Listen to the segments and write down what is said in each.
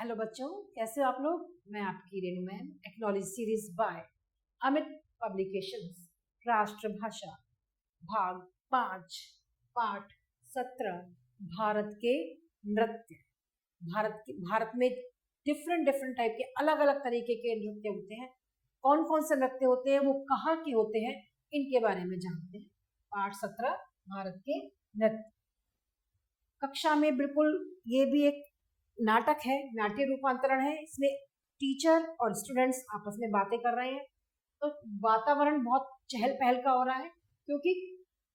Hello बच्चों, कैसे हो आप लोग। मैं आपकी Renu ma'am. Acknowledge series by Amit publications. राष्ट्रभाषा भाग 5 पाठ 17। भारत के नृत्य। भारत में डिफरेंट डिफरेंट टाइप के अलग अलग तरीके के नृत्य होते हैं। कौन कौन से नृत्य होते हैं, वो कहाँ के होते हैं, इनके बारे में जानते हैं। पाठ 17 भारत के नृत्य। कक्षा में बिल्कुल ये भी एक नाटक है, नाट्य रूपांतरण है। इसमें टीचर और स्टूडेंट्स आपस में बातें कर रहे हैं, तो वातावरण बहुत चहल पहल का हो रहा है, क्योंकि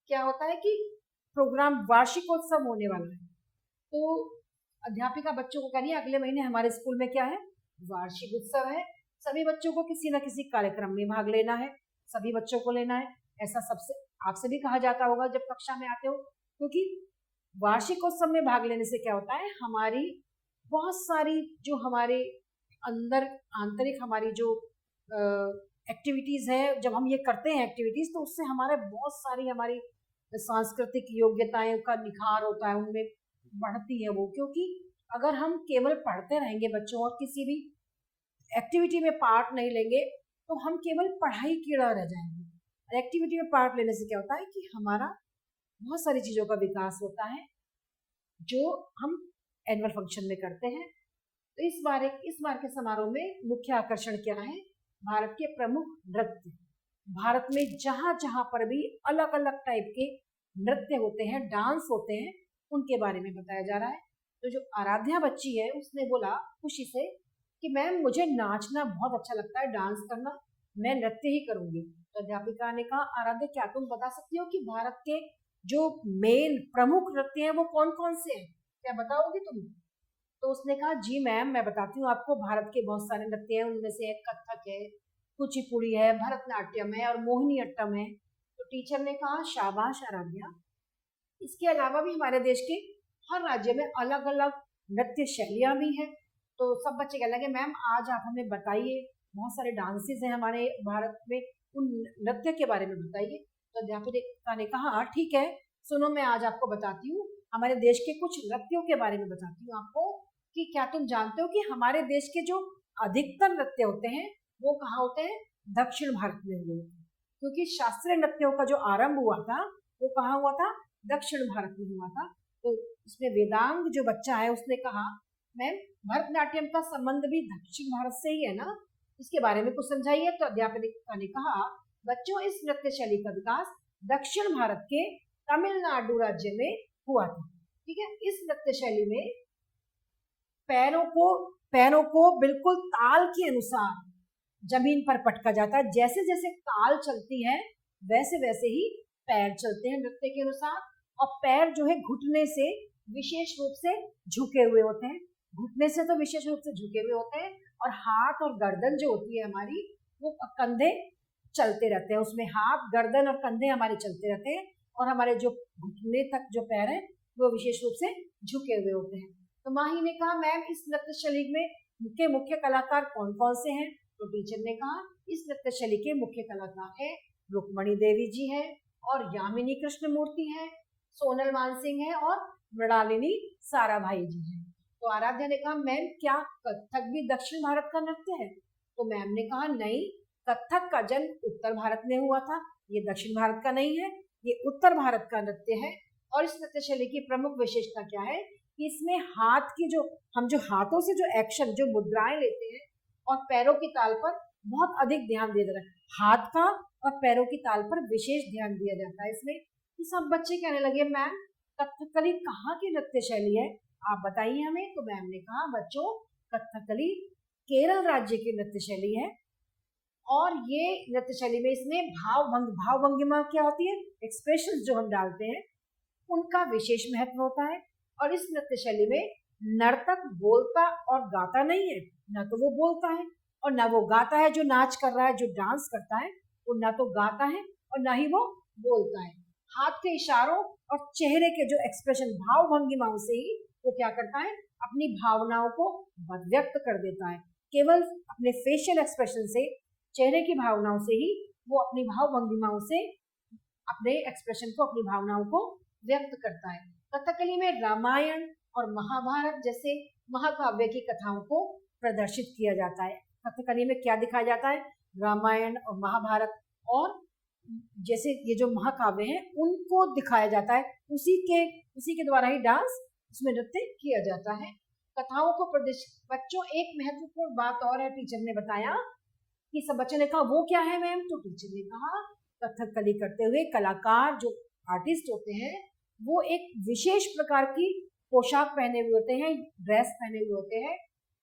क्या होता है कि प्रोग्राम वार्षिकोत्सव होने वाला है। तो अध्यापिका बच्चों को कह रही है अगले महीने हमारे स्कूल में क्या है, वार्षिक उत्सव है। सभी बच्चों को किसी न किसी कार्यक्रम में भाग लेना है, सभी बच्चों को लेना है। ऐसा सबसे आपसे भी कहा जाता होगा जब कक्षा में आते हो, क्योंकि वार्षिकोत्सव में भाग लेने से क्या होता है, हमारी बहुत सारी जो हमारे अंदर आंतरिक हमारी जो एक्टिविटीज है, जब हम ये करते हैं एक्टिविटीज, तो उससे हमारे बहुत सारी हमारी सांस्कृतिक योग्यताएं का निखार होता है, उनमें बढ़ती है वो। क्योंकि अगर हम केवल पढ़ते रहेंगे बच्चों और किसी भी एक्टिविटी में पार्ट नहीं लेंगे, तो हम केवल पढ़ाई कीड़ा रह जाएंगे। एक्टिविटी में पार्ट लेने से क्या होता है कि हमारा बहुत सारी चीजों का विकास होता है जो हम एनुअल फंक्शन में करते हैं। तो इस बार के समारोह में मुख्य आकर्षण क्या है, भारत के प्रमुख नृत्य। भारत में जहां जहां पर भी अलग अलग टाइप के नृत्य होते हैं, डांस होते हैं, उनके बारे में बताया जा रहा है। तो जो आराध्या बच्ची है, उसने बोला खुशी से कि मैम मुझे नाचना बहुत अच्छा लगता है, डांस करना, मैं नृत्य ही करूंगी। तो अध्यापिका ने कहा आराध्या, क्या तुम बता सकती हो कि भारत के जो मेन प्रमुख नृत्य हैं वो कौन कौन से हैं, क्या बताओगी तुम। तो उसने कहा जी मैम, मैं बताती हूँ आपको। भारत के बहुत सारे नृत्य हैं, उनमें से एक कथक है, कुचिपुड़ी है, भरतनाट्यम है और मोहिनी अट्टम है। तो टीचर ने कहा शाबाश आराध्या। इसके अलावा भी हमारे देश के हर राज्य में अलग अलग नृत्य शैलियां भी हैं। तो सब बच्चे कहने लगे मैम आज आप हमें बताइए, बहुत सारे डांसेस हैं हमारे भारत में, उन नृत्य के बारे में बताइए। तो अध्यापिका ने कहा ठीक है, सुनो मैं आज आपको बताती हूँ हमारे देश के कुछ नृत्यों के बारे में बताती हूँ आपको, कि क्या तुम जानते हो कि हमारे देश के जो अधिकतर नृत्य होते हैं वो कहाँ होते हैं, दक्षिण भारत में हुए। क्योंकि शास्त्रीय नृत्यों का जो आरंभ हुआ था वो कहाँ हुआ था, दक्षिण भारत में हुआ था। तो इसमें वेदांग जो बच्चा है उसने कहा मैम भरतनाट्यम का संबंध भी दक्षिण भारत से ही है ना, इसके बारे में कुछ समझाइए। तो अध्यापिका ने कहा बच्चों इस नृत्य शैली का विकास दक्षिण भारत के तमिलनाडु राज्य में हुआ था। ठीक है, इस नृत्य शैली में पैरों को बिल्कुल ताल के अनुसार जमीन पर पटका जाता है। जैसे जैसे ताल चलती है वैसे वैसे ही पैर चलते हैं नृत्य के अनुसार। और पैर जो है घुटने से विशेष रूप से झुके हुए होते हैं, घुटने से तो विशेष रूप से झुके हुए होते हैं। और हाथ और गर्दन जो होती है हमारी, वो कंधे चलते रहते हैं, उसमें हाथ गर्दन और कंधे हमारे चलते रहते हैं। और हमारे जो घुटने तक जो पैर है वो विशेष रूप से झुके हुए होते हैं। तो माही ने कहा मैम इस नृत्य शैली में मुख्य कलाकार कौन कौन से हैं। तो टीचर ने कहा इस नृत्य शैली के मुख्य कलाकार है रुक्मणी देवी जी है, और यामिनी कृष्णमूर्ति है, सोनल मानसिंह है, और मृणालिनी साराभाई जी है। तो आराध्या ने कहा मैम क्या कथक भी दक्षिण भारत का नृत्य है। तो मैम ने कहा नहीं, कथक का जन्म उत्तर भारत में हुआ था, ये दक्षिण भारत का नहीं है, ये उत्तर भारत का नृत्य है। और इस नृत्य शैली की प्रमुख विशेषता क्या है कि इसमें हाथ की हम जो हाथों से जो एक्शन जो मुद्राएं लेते हैं और पैरों की ताल पर बहुत अधिक ध्यान दिया जाता है। हाथ का और पैरों की ताल पर विशेष ध्यान दिया जाता है इसमें। कि सब बच्चे कहने लगे मैम कथकली कहाँ की नृत्य शैली है, आप बताइए हमें। तो मैम ने कहा बच्चों कथकली केरल राज्य की नृत्य शैली है। और ये नृत्य शैली में इसमें भाव भंगिमा क्या होती है, एक्सप्रेशन जो हम डालते हैं, उनका विशेष महत्व होता है। और इस नृत्य शैली में नर्तक बोलता और गाता नहीं है, ना तो वो बोलता है और ना वो गाता है। जो नाच कर रहा है, जो डांस करता है, वो ना तो गाता है और ना ही वो बोलता है। हाथ के इशारों और चेहरे के जो एक्सप्रेशन भाव भंगिमाओं से ही वो क्या करता है, अपनी भावनाओं को व्यक्त कर देता है। केवल अपने फेशियल एक्सप्रेशन से, चेहरे की भावनाओं से ही वो अपनी भाव भंगिमाओं से अपने एक्सप्रेशन को, अपनी भावनाओं को व्यक्त करता है। कथकली में रामायण और महाभारत जैसे महाकाव्य की कथाओं को प्रदर्शित किया जाता है। कथकली में क्या दिखाया जाता है? रामायण और महाभारत और जैसे ये जो महाकाव्य हैं उनको दिखाया जाता है। उसी के द्वारा ही डांस, उसमें नृत्य किया जाता है। कथाओं को प्रदर्शित, बच्चों एक महत्वपूर्ण बात और है, टीचर ने बताया कि सब बच्चों ने कहा वो क्या है मैम? तो टीचर ने कहा कथकली करते हुए कलाकार जो आर्टिस्ट होते हैं वो एक विशेष प्रकार की पोशाक पहने हुए होते हैं, ड्रेस पहने हुए होते हैं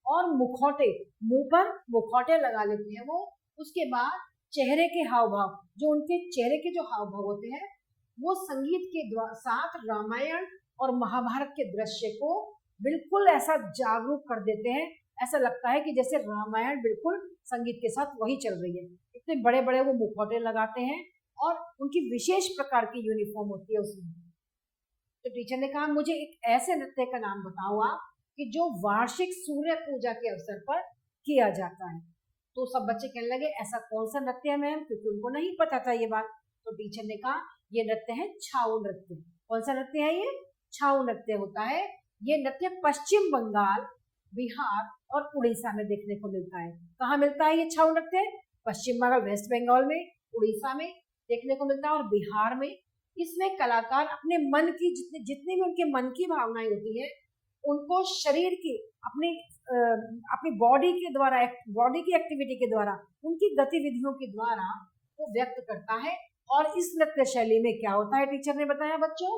और मुखौटे, मुंह पर मुखौटे लगा लेते हैं वो। उसके बाद चेहरे के हाव भाव, जो उनके चेहरे के जो हाव भाव होते हैं वो संगीत के साथ रामायण और महाभारत के दृश्य को बिल्कुल ऐसा जागरूक कर देते हैं। ऐसा लगता है कि जैसे रामायण बिल्कुल संगीत के साथ वही चल रही है। इतने बड़े बड़े वो मुखौटे लगाते हैं और उनकी विशेष प्रकार की यूनिफॉर्म होती है उसमें। तो टीचर ने कहा मुझे एक ऐसे नृत्य का नाम बताओ आप कि जो वार्षिक सूर्य पूजा के अवसर पर किया जाता है। तो सब बच्चे कहने लगे ऐसा कौन सा नृत्य है मैम, क्योंकि उनको नहीं पता था ये बात। तो टीचर ने कहा ये नृत्य है छाऊ नृत्य। कौन सा नृत्य है ये? छाऊ नृत्य होता है। ये नृत्य पश्चिम बंगाल, बिहार और उड़ीसा में देखने को मिलता है। कहाँ मिलता है ये छाऊ नृत्य? पश्चिम बंगाल, वेस्ट बंगाल में, उड़ीसा में देखने को मिलता है और बिहार में। इसमें कलाकार अपने मन की जितनी भी उनके मन की भावनाएं होती है उनको शरीर की अपनी बॉडी के द्वारा, बॉडी की एक्टिविटी के द्वारा, उनकी गतिविधियों के द्वारा वो व्यक्त करता है। और इस नृत्य शैली में क्या होता है, टीचर ने बताया बच्चों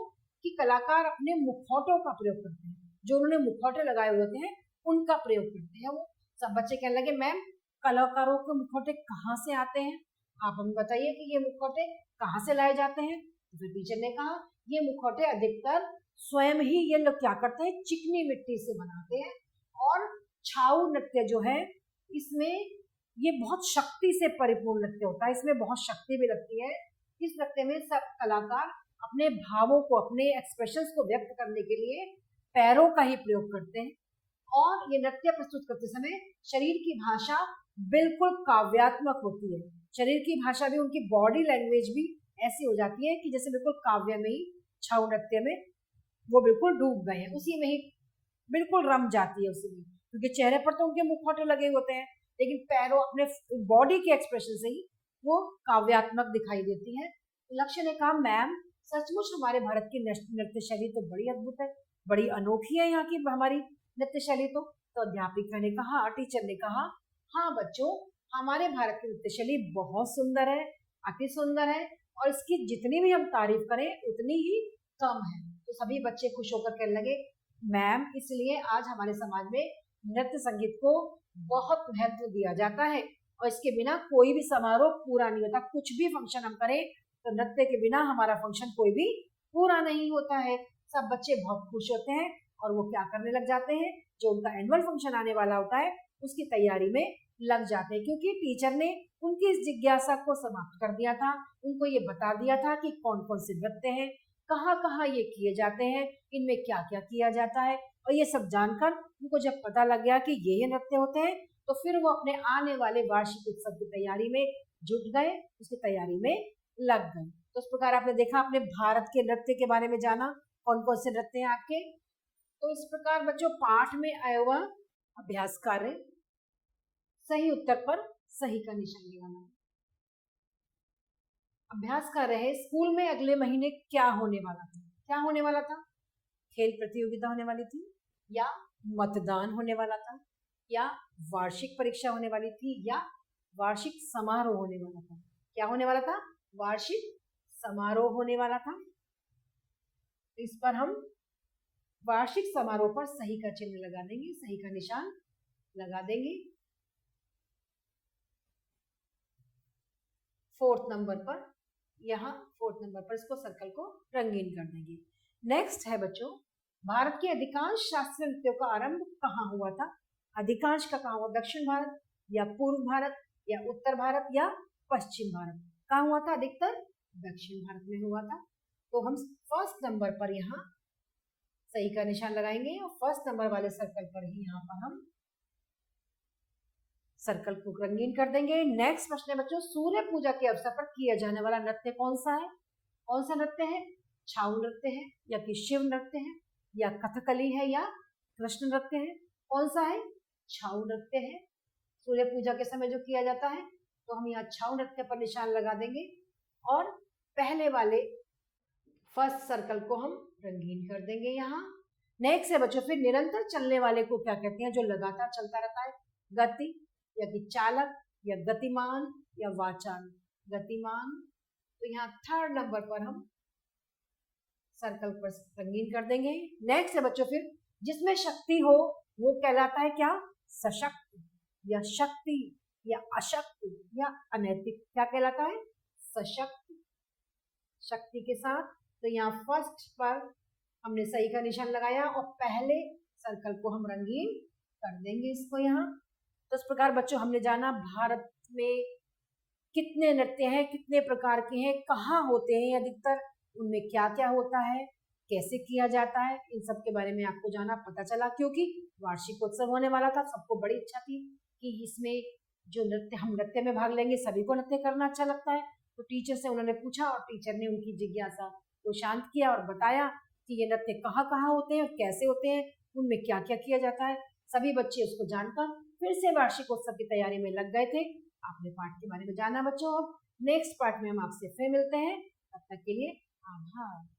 कि कलाकार अपने मुखौटों का प्रयोग करते हैं। जो उन्होंने मुखौटे लगाए हुए होते हैं उनका प्रयोग करते हैं वो। सब बच्चे कहने लगे मैम कलाकारों के मुखौटे कहाँ से आते हैं? आप हमें बताइए कि ये मुखौटे कहाँ से लाए जाते हैं। तो टीचर ने कहा ये मुखौटे अधिकतर स्वयं ही ये लोग क्या करते हैं, चिकनी मिट्टी से बनाते हैं। और छाऊ नृत्य जो है इसमें ये बहुत शक्ति से परिपूर्ण नृत्य होता है, इसमें बहुत शक्ति भी लगती है। इस नृत्य में सब कलाकार अपने भावों को, अपने एक्सप्रेशंस को व्यक्त करने के लिए पैरों का ही प्रयोग करते हैं। और ये नृत्य प्रस्तुत करते समय शरीर की भाषा बिल्कुल काव्यात्मक होती है। शरीर की भाषा भी, उनकी बॉडी लैंग्वेज भी ऐसी हो जाती है कि जैसे बिल्कुल काव्य में ही, छाऊ नृत्य में वो बिल्कुल डूब गए हैं, उसी में ही बिल्कुल रम जाती है उसी में। क्योंकि चेहरे पर तो उनके मुखौटे लगे होते हैं लेकिन पैरों, अपने बॉडी के एक्सप्रेशन से ही वो काव्यात्मक दिखाई देती है। लक्ष्य ने कहा मैम सचमुच हमारे भारत की नृत्य शैली तो बड़ी अद्भुत है, बड़ी अनोखी है यहाँ की हमारी नृत्य शैली। तो अध्यापिका ने कहा, टीचर ने कहा हाँ बच्चों हमारे भारत की नृत्य शैली बहुत सुंदर है, अति सुंदर है और इसकी जितनी भी हम तारीफ करें उतनी ही कम है। तो सभी बच्चे खुश होकर कहने लगे मैम इसलिए आज हमारे समाज में नृत्य संगीत को बहुत महत्व दिया जाता है और इसके बिना कोई भी समारोह पूरा नहीं होता। कुछ भी फंक्शन हम करें तो नृत्य के बिना हमारा फंक्शन कोई भी पूरा नहीं होता है। सब बच्चे बहुत खुश होते हैं और वो क्या करने लग जाते हैं, जो उनका एनुअल फंक्शन आने वाला होता है उसकी तैयारी में लग जाते हैं। क्योंकि टीचर ने उनकी इस जिज्ञासा को समाप्त कर दिया था, उनको ये बता दिया था कि कौन कौन से नृत्य हैं, कहाँ कहाँ ये किए जाते हैं, इनमें क्या क्या किया जाता है। और ये सब जानकर उनको जब पता लग गया कि ये नृत्य होते हैं तो फिर वो अपने आने वाले वार्षिक उत्सव की तैयारी में जुट गए, उसकी तैयारी में लग गए। तो इस प्रकार आपने देखा, अपने भारत के नृत्य के बारे में जाना, कौन कौन से नृत्य हैं आपके। तो इस प्रकार बच्चों पाठ में आया हुआ अभ्यास कार्य, सही उत्तर पर सही का निशान लगाना। अभ्यास कार्य है स्कूल में अगले महीने क्या होने वाला था। क्या होने वाला था? खेल प्रतियोगिता होने वाली थी, या मतदान होने वाला था, या वार्षिक परीक्षा होने वाली थी, या वार्षिक समारोह होने वाला था। क्या होने वाला था? वार्षिक समारोह होने वाला था। इस पर हम वार्षिक समारोह पर सही का चिन्ह लगा देंगे, सही का निशान लगा देंगे। 4th नंबर पर, यहाँ 4th नंबर पर इसको सर्कल को रंगीन कर देंगे। नेक्स्ट है बच्चों, भारत के अधिकांश शास्त्रीय नृत्यों का आरंभ कहाँ हुआ था? अधिकांश का कहाँ हुआ? दक्षिण भारत या पूर्व भारत या उत्तर भारत या पश्चिम भारत? कहाँ हुआ था? अधिकतर दक्षिण भारत में हुआ था। तो हम 1st नंबर पर यहाँ सही का निशान लगाएंगे और 1st नंबर वाले सर्कल पर ही यहाँ पर हम सर्कल को रंगीन कर देंगे। नेक्स्ट प्रश्न है बच्चों, सूर्य पूजा के अवसर पर किया जाने वाला नृत्य कौन सा है? कौन सा नृत्य है? छाऊ नृत्य है, या कि शिव नृत्य है, या कथकली है, या कृष्ण नृत्य है? कौन सा है? छाऊ नृत्य है। सूर्य पूजा के समय जो किया जाता है, तो हम यहाँ छाऊ नृत्य पर निशान लगा देंगे और पहले वाले फर्स्ट सर्कल को हम रंगीन कर देंगे यहाँ। नेक्स्ट है बच्चों फिर निरंतर चलने वाले को क्या कहते हैं? जो लगातार चलता रहता है, गति या कि चालक या गतिमान या वाचाल। गतिमान, तो यहाँ थर्ड नंबर पर हम सर्कल पर रंगीन कर देंगे। नेक्स्ट है बच्चों फिर जिसमें शक्ति हो वो कहलाता है क्या? सशक्त या शक्ति या अशक्त या अनैतिक। क्या कहलाता है? सशक्त, शक्ति के साथ। तो यहाँ फर्स्ट पर हमने सही का निशान लगाया और पहले सर्कल को हम रंगीन कर देंगे इसको यहाँ। तो इस प्रकार बच्चों हमने जाना भारत में कितने नृत्य हैं, कितने प्रकार के हैं, कहाँ होते हैं अधिकतर, उनमें क्या क्या होता है, कैसे किया जाता है, इन सब के बारे में आपको जाना पता चला। क्योंकि वार्षिकोत्सव होने वाला था, सबको बड़ी इच्छा थी कि इसमें जो नृत्य हम नृत्य में भाग लेंगे, सभी को नृत्य करना अच्छा लगता है। तो टीचर से उन्होंने पूछा और टीचर ने उनकी जिज्ञासा को शांत किया और बताया कि ये नृत्य कहाँ कहाँ होते हैं और कैसे होते हैं, उनमें क्या क्या किया जाता है। सभी बच्चे उसको जानकर फिर से वार्षिकोत्सव की तैयारी में लग गए थे। आपने पाठ के बारे में जाना बच्चों। अब नेक्स्ट पार्ट में हम आपसे फिर मिलते हैं, तब तक के लिए आभार।